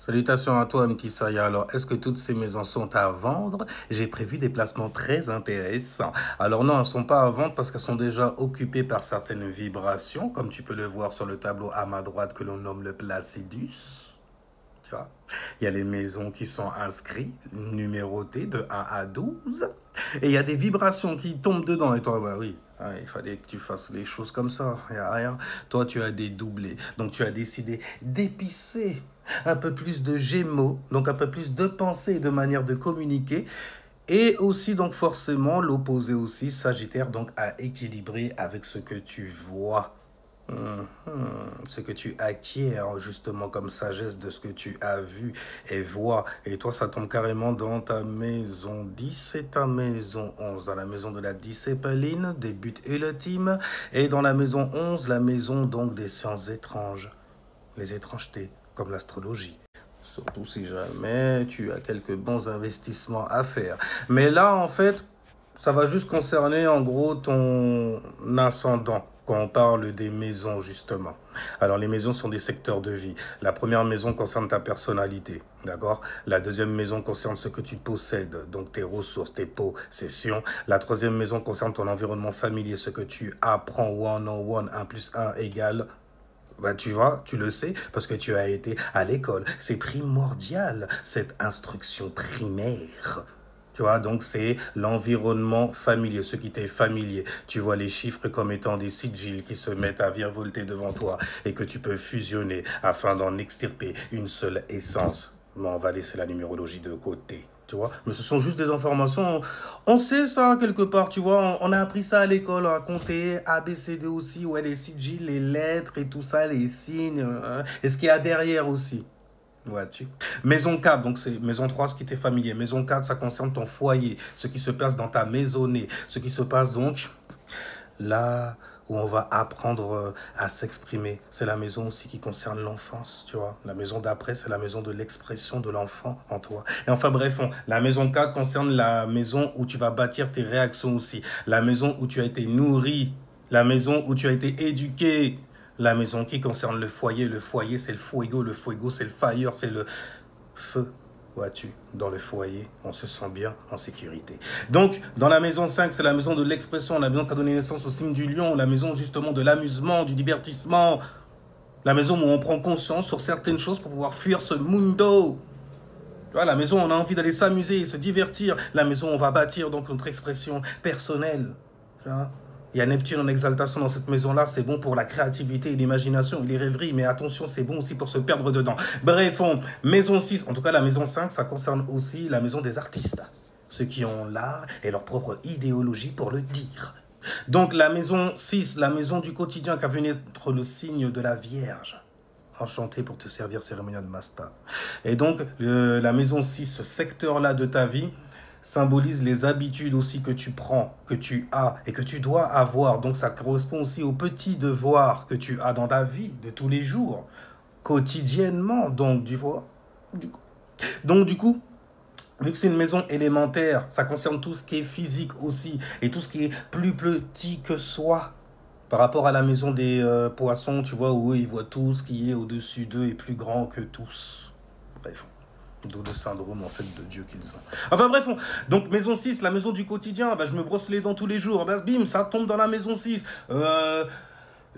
Salutations à toi, Mkisaya. Alors, est-ce que toutes ces maisons sont à vendre? J'ai prévu des placements très intéressants. Alors non, elles ne sont pas à vendre parce qu'elles sont déjà occupées par certaines vibrations, comme tu peux le voir sur le tableau à ma droite que l'on nomme le Placidus. Tu vois, il y a les maisons qui sont inscrites, numérotées de 1 à 12. Et il y a des vibrations qui tombent dedans. Et toi, bah oui, hein, il fallait que tu fasses les choses comme ça. Il n'y a rien. Toi, tu as des doublés. Donc, tu as décidé d'épicer un peu plus de Gémeaux, donc un peu plus de pensée et de manière de communiquer. Et aussi, donc forcément, l'opposé aussi, Sagittaire, donc à équilibrer avec ce que tu vois. Ce que tu acquiers justement comme sagesse de ce que tu as vu et vois. Et toi, ça tombe carrément dans ta maison 10 et ta maison 11. Dans la maison de la discipline, des buts ultimes. Et dans la maison 11, la maison donc des sciences étranges. Les étrangetés, comme l'astrologie. Surtout si jamais tu as quelques bons investissements à faire. Mais là, en fait, ça va juste concerner en gros ton ascendant quand on parle des maisons justement. Alors les maisons sont des secteurs de vie. La première maison concerne ta personnalité, d'accord? La deuxième maison concerne ce que tu possèdes, donc tes ressources, tes possessions. La troisième maison concerne ton environnement familier, ce que tu apprends one-on-one, 1 plus 1 égale. Bah, tu vois, tu le sais, parce que tu as été à l'école. C'est primordial, cette instruction primaire. Tu vois, donc c'est l'environnement familier, ce qui t'est familier. Tu vois les chiffres comme étant des sigils qui se mettent à virevolter devant toi et que tu peux fusionner afin d'en extirper une seule essence. Mais on va laisser la numérologie de côté. Tu vois, mais ce sont juste des informations. On sait ça quelque part, tu vois. On a appris ça à l'école, à compter, A, B, C, D aussi, ouais, les sigils, les lettres et tout ça, les signes, et ce qu'il y a derrière aussi. Vois-tu? Maison 4, donc c'est maison 3, ce qui t'est familier. Maison 4, ça concerne ton foyer, ce qui se passe dans ta maisonnée, ce qui se passe donc là où on va apprendre à s'exprimer. C'est la maison aussi qui concerne l'enfance, tu vois. La maison d'après, c'est la maison de l'expression de l'enfant en toi. Et enfin bref, la maison 4 concerne la maison où tu vas bâtir tes réactions aussi. La maison où tu as été nourri. La maison où tu as été éduqué. La maison qui concerne le foyer c'est le fuego c'est le fire, c'est le feu. Vois-tu, dans le foyer, on se sent bien en sécurité. Donc, dans la maison 5, c'est la maison de l'expression, la maison qui a donné naissance au signe du lion, la maison justement de l'amusement, du divertissement, la maison où on prend conscience sur certaines choses pour pouvoir fuir ce mundo. Tu vois, la maison où on a envie d'aller s'amuser, se divertir, la maison où on va bâtir donc notre expression personnelle. Tu vois. Il y a Neptune en exaltation dans cette maison-là, c'est bon pour la créativité et l'imagination et les rêveries, mais attention, c'est bon aussi pour se perdre dedans. Bref, maison 6, en tout cas la maison 5, ça concerne aussi la maison des artistes. Ceux qui ont l'art et leur propre idéologie pour le dire. Donc la maison 6, la maison du quotidien qui a venu être le signe de la Vierge. Enchanté pour te servir cérémonial master. Et donc, la maison 6, ce secteur-là de ta vie, symbolise les habitudes aussi que tu prends, que tu as et que tu dois avoir. Donc ça correspond aussi aux petits devoirs que tu as dans ta vie de tous les jours, quotidiennement. Donc du coup, vu que c'est une maison élémentaire, ça concerne tout ce qui est physique aussi et tout ce qui est plus petit que soi. Par rapport à la maison des poissons, tu vois, où ils voient tout ce qui est au-dessus d'eux et plus grand que tous. Bref. D'où le syndrome, en fait, de Dieu qu'ils ont. Enfin, bref, donc, maison 6, la maison du quotidien, bah, je me brosse les dents tous les jours, bah, bim, ça tombe dans la maison 6.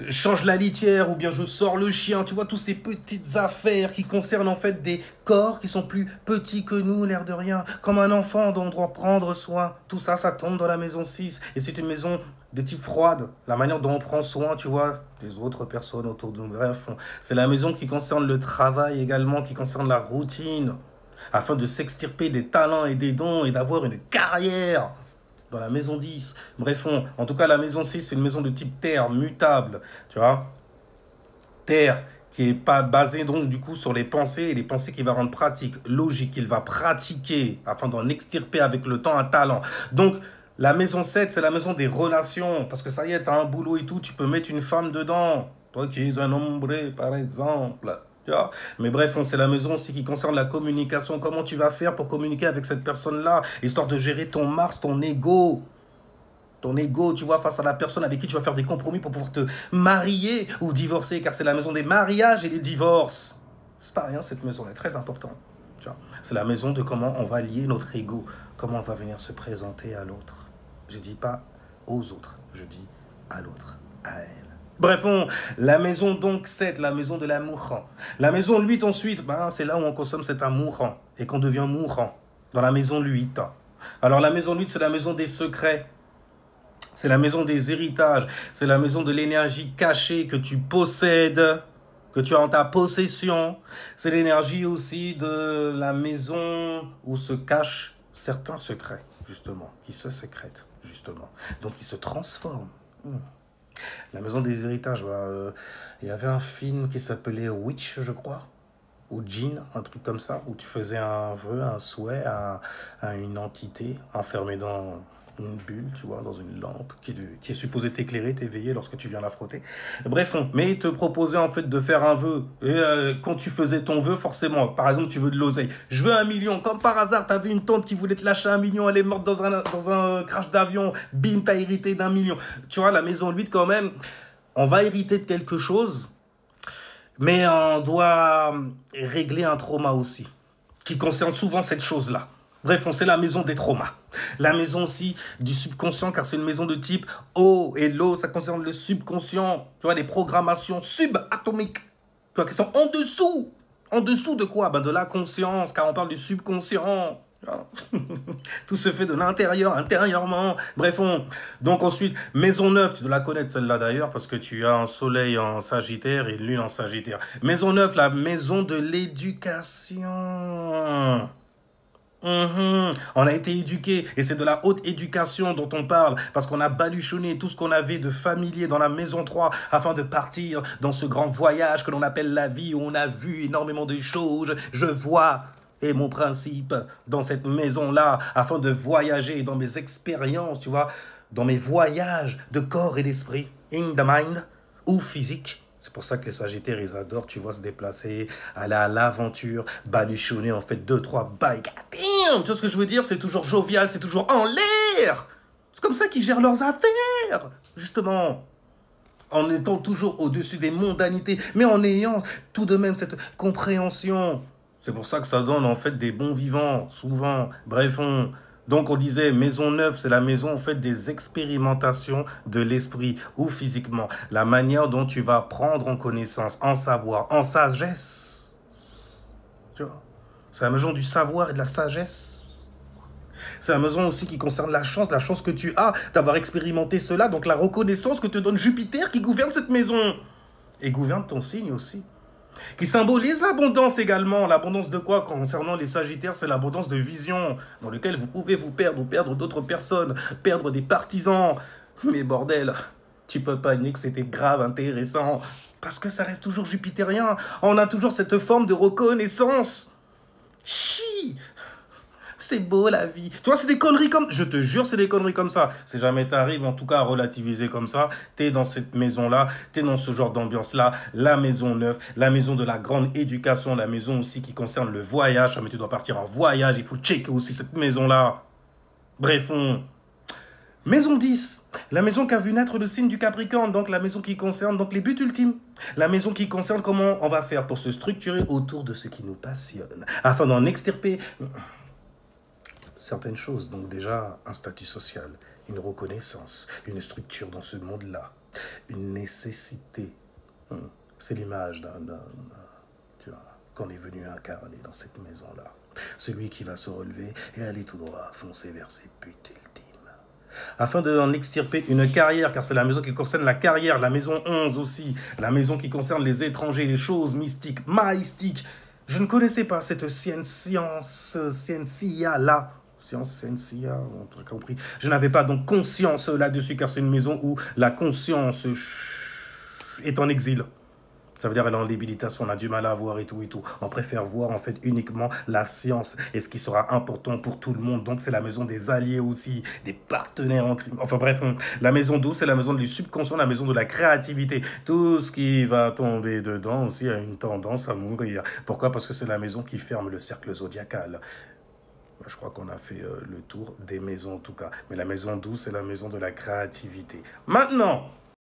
Change la litière, ou bien je sors le chien, tu vois, toutes ces petites affaires qui concernent, en fait, des corps qui sont plus petits que nous, l'air de rien, comme un enfant dont on doit prendre soin. Tout ça, ça tombe dans la maison 6. Et c'est une maison de type froide, la manière dont on prend soin, tu vois, des autres personnes autour de nous. Bref, c'est la maison qui concerne le travail également, qui concerne la routine, afin de s'extirper des talents et des dons et d'avoir une carrière dans la maison 10. Bref, en tout cas, la maison 6, c'est une maison de type terre, mutable, tu vois. Terre qui est pas basée donc du coup sur les pensées et les pensées qu'il va rendre pratiques, logiques, qu'il va pratiquer afin d'en extirper avec le temps un talent. Donc, la maison 7, c'est la maison des relations. Parce que ça y est, tu as un boulot et tout, tu peux mettre une femme dedans. Toi qui es un hombre, par exemple. Tu vois. Mais bref, c'est la maison aussi qui concerne la communication. Comment tu vas faire pour communiquer avec cette personne-là, histoire de gérer ton Mars, ton ego. Ton ego, tu vois, face à la personne avec qui tu vas faire des compromis pour pouvoir te marier ou divorcer, car c'est la maison des mariages et des divorces. C'est pas rien, cette maison est très importante. C'est la maison de comment on va lier notre ego, comment on va venir se présenter à l'autre. Je dis pas aux autres, je dis à l'autre, à elle. Bref, la maison donc 7, la maison de l'amour. La maison 8 ensuite, c'est là où on consomme cet amour et qu'on devient mourant, dans la maison 8. Alors la maison 8, c'est la maison des secrets. C'est la maison des héritages, c'est la maison de l'énergie cachée que tu possèdes, que tu as en ta possession. C'est l'énergie aussi de la maison où se cachent certains secrets, justement, qui se sécrètent, justement. Donc, qui se transforment. La maison des héritages, y avait un film qui s'appelait Witch, je crois, ou Djinn, un truc comme ça, où tu faisais un vœu, un souhait à une entité enfermée dans une bulle, tu vois, dans une lampe qui est supposée t'éclairer, t'éveiller lorsque tu viens la frotter. Bref, mais il te proposait en fait de faire un vœu. Et quand tu faisais ton vœu, forcément, par exemple, tu veux de l'oseille. Je veux 1 million. Comme par hasard, t'as vu une tante qui voulait te lâcher 1 million, elle est morte dans un crash d'avion. Bim, t'as hérité d'1 million. Tu vois, la maison 8, quand même, on va hériter de quelque chose, mais on doit régler un trauma aussi, qui concerne souvent cette chose-là. Bref, c'est la maison des traumas. La maison aussi du subconscient, car c'est une maison de type O. Et l'O, ça concerne le subconscient. Tu vois, des programmations subatomiques. Tu vois, qui sont en dessous. En dessous de quoi? De la conscience, car on parle du subconscient. Tout se fait de l'intérieur, intérieurement. Bref, donc ensuite, maison 9, tu dois la connaître celle-là d'ailleurs, parce que tu as un soleil en Sagittaire et une lune en Sagittaire. Maison 9, la maison de l'éducation. On a été éduqué, et c'est de la haute éducation dont on parle, parce qu'on a baluchonné tout ce qu'on avait de familier dans la maison 3, afin de partir dans ce grand voyage que l'on appelle la vie, où on a vu énormément de choses. Je vois, et mon principe, dans cette maison-là, afin de voyager dans mes expériences, tu vois, dans mes voyages de corps et d'esprit, in the mind, ou physique. C'est pour ça que les Sagittaires, ils adorent, tu vois, se déplacer, aller à l'aventure, baluchonner, en fait, 2-3 bikes. Tu vois ce que je veux dire? C'est toujours jovial, c'est toujours en l'air. C'est comme ça qu'ils gèrent leurs affaires, justement. En étant toujours au-dessus des mondanités, mais en ayant tout de même cette compréhension. C'est pour ça que ça donne, en fait, des bons vivants, souvent. Bref, donc on disait, maison 9, c'est la maison en fait des expérimentations de l'esprit ou physiquement. La manière dont tu vas prendre en connaissance, en savoir, en sagesse. Tu vois, c'est la maison du savoir et de la sagesse. C'est la maison aussi qui concerne la chance que tu as d'avoir expérimenté cela. Donc la reconnaissance que te donne Jupiter qui gouverne cette maison. Et gouverne ton signe aussi. Qui symbolise l'abondance également. L'abondance de quoi? Concernant les Sagittaires, c'est l'abondance de vision, dans lequel vous pouvez vous perdre, ou perdre d'autres personnes, perdre des partisans. Mais bordel, tu peux pas nier que c'était grave intéressant, parce que ça reste toujours jupitérien. On a toujours cette forme de reconnaissance. Chi! C'est beau la vie. Tu vois, c'est des conneries comme... Je te jure, c'est des conneries comme ça. Si jamais t'arrives, en tout cas, à relativiser comme ça, t'es dans cette maison-là, t'es dans ce genre d'ambiance-là, la maison 9, la maison de la grande éducation, la maison aussi qui concerne le voyage. Mais tu dois partir en voyage, il faut checker aussi cette maison-là. Bref, maison 10, la maison qui a vu naître le signe du Capricorne, donc la maison qui concerne donc les buts ultimes. La maison qui concerne comment on va faire pour se structurer autour de ce qui nous passionne, afin d'en extirper... certaines choses, donc déjà un statut social, une reconnaissance, une structure dans ce monde-là, une nécessité. C'est l'image d'un homme, tu vois, qu'on est venu incarner dans cette maison-là. Celui qui va se relever et aller tout droit, foncer vers ses buts ultimes. Afin d'en extirper une carrière, car c'est la maison qui concerne la carrière, la maison 11 aussi, la maison qui concerne les étrangers, les choses mystiques, maïstiques. Je ne connaissais pas cette science-là. Science, Sensia, on a compris. Je n'avais pas donc conscience là-dessus, car c'est une maison où la conscience est en exil. Ça veut dire elle est en débilitation, on a du mal à voir et tout et tout. On préfère voir en fait uniquement la science et ce qui sera important pour tout le monde. Donc c'est la maison des alliés aussi, des partenaires en crime. Enfin bref, la maison 12, c'est la maison du subconscient, la maison de la créativité. Tout ce qui va tomber dedans aussi a une tendance à mourir. Pourquoi? Parce que c'est la maison qui ferme le cercle zodiacal. Je crois qu'on a fait le tour des maisons en tout cas. Mais la maison 12, c'est la maison de la créativité. Maintenant,